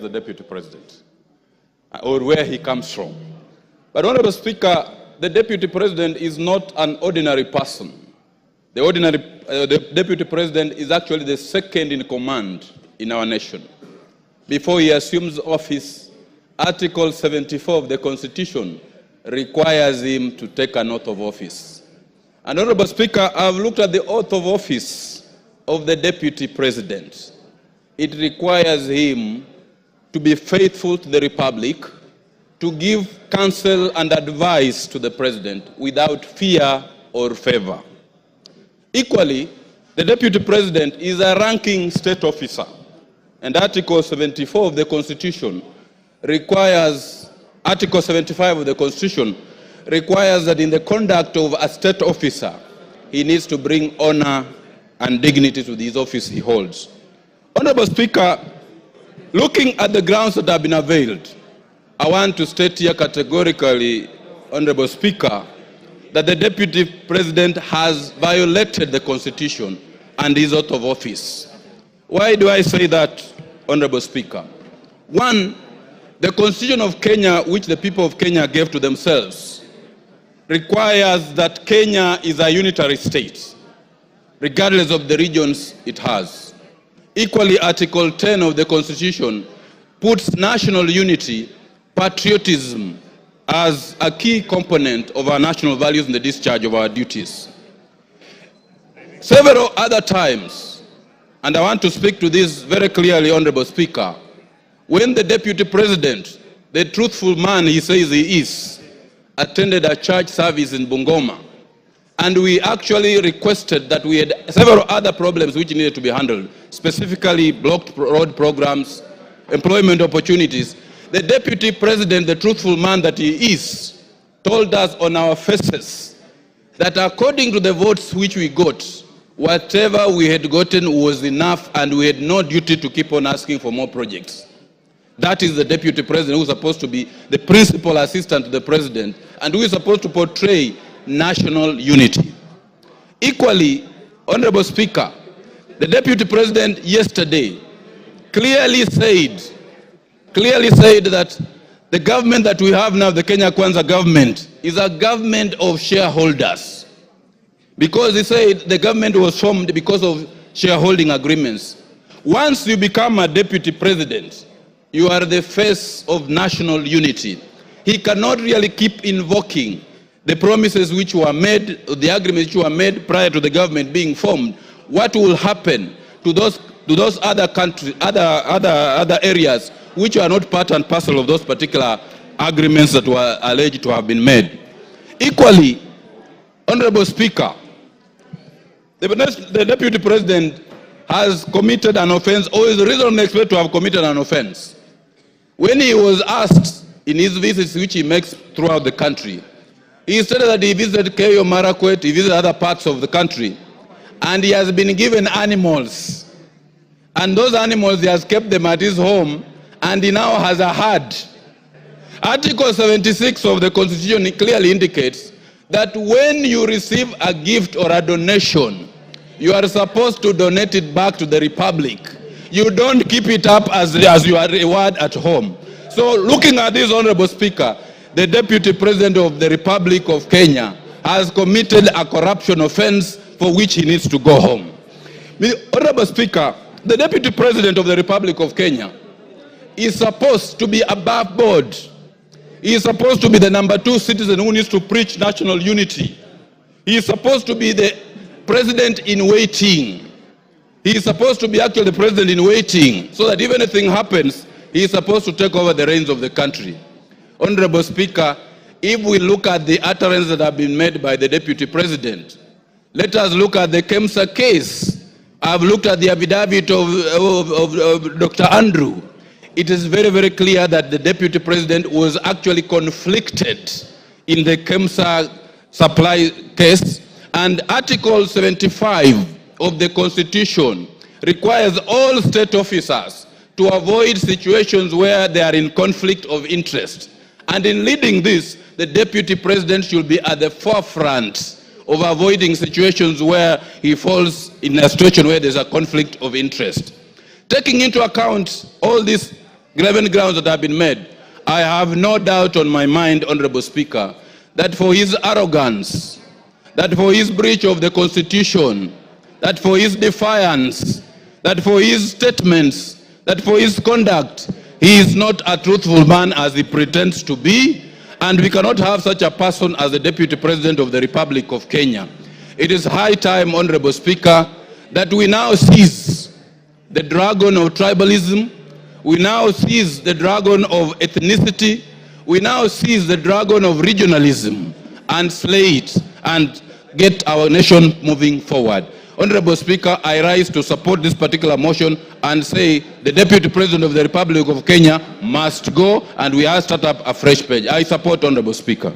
the Deputy President or where he comes from. But Honorable Speaker, the Deputy President is not an ordinary person. The Deputy President is actually the second in command in our nation. Before he assumes office, Article 74 of the Constitution requires him to take an oath of office. And Honorable Speaker, I've looked at the oath of office of the Deputy President. It requires him to be faithful to the Republic, to give counsel and advice to the President without fear or favor. Equally, the Deputy President is a ranking state officer, and Article 74 of the Constitution requires, Article 75 of the Constitution requires that in the conduct of a state officer, he needs to bring honor and dignity to this office he holds. Honorable Speaker, looking at the grounds that have been availed, I want to state here categorically, Honorable Speaker, that the Deputy President has violated the Constitution and his oath of office. Why do I say that, Honorable Speaker? One, the Constitution of Kenya, which the people of Kenya gave to themselves, requires that Kenya is a unitary state, regardless of the regions it has. Equally, Article 10 of the Constitution puts national unity, patriotism, as a key component of our national values in the discharge of our duties. Several other times, and I want to speak to this very clearly, Honorable Speaker, when the Deputy President, the truthful man he says he is, attended a church service in Bungoma, and we actually requested that we had several other problems which needed to be handled, specifically blocked road programs, employment opportunities. The Deputy President, the truthful man that he is, told us on our faces that according to the votes which we got, whatever we had gotten was enough and we had no duty to keep on asking for more projects. That is the Deputy President who is supposed to be the principal assistant to the President and who is supposed to portray national unity. Equally, Honorable Speaker, the Deputy President yesterday clearly said that the government that we have now, the Kenya Kwanza government, is a government of shareholders. Because he said the government was formed because of shareholding agreements. Once you become a Deputy President, you are the face of national unity. He cannot really keep invoking the promises which were made, the agreements which were made prior to the government being formed. What will happen to those other countries, other areas which are not part and parcel of those particular agreements that were alleged to have been made? Equally, Honorable Speaker, the Deputy President has committed an offense, or is reasonably expected to have committed an offense. When he was asked in his visits which he makes throughout the country, he stated that he visited Keyo Marakwet, he visited other parts of the country, and he has been given animals. And those animals, he has kept them at his home, and he now has a herd. Article 76 of the Constitution clearly indicates that when you receive a gift or a donation, you are supposed to donate it back to the Republic. You don't keep it up as your reward at home. So looking at this, Honorable Speaker, the Deputy President of the Republic of Kenya has committed a corruption offense for which he needs to go home. Honorable Speaker, the Deputy President of the Republic of Kenya is supposed to be above board. He is supposed to be the number 2 citizen who needs to preach national unity. He is supposed to be the president in waiting. He is supposed to be actually the president in waiting, so that if anything happens, he is supposed to take over the reins of the country. Honorable Speaker, if we look at the utterances that have been made by the Deputy President, let us look at the KEMSA case. I've looked at the affidavit of Dr. Andrew. It is very, very clear that the Deputy President was actually conflicted in the KEMSA supply case, and Article 75 of the Constitution requires all state officers to avoid situations where they are in conflict of interest. And in leading this, the Deputy President should be at the forefront of avoiding situations where he falls in a situation where there's a conflict of interest. Taking into account all these graven grounds that have been made, I have no doubt on my mind, Honorable Speaker, that for his arrogance, that for his breach of the Constitution, that for his defiance, that for his statements, that for his conduct, he is not a truthful man as he pretends to be, and we cannot have such a person as the Deputy President of the Republic of Kenya. It is high time, Honorable Speaker, that we now seize the dragon of tribalism, we now seize the dragon of ethnicity, we now seize the dragon of regionalism and slay it and get our nation moving forward. Honorable Speaker, I rise to support this particular motion and say the Deputy President of the Republic of Kenya must go and we have start up a fresh page. I support, Honorable Speaker.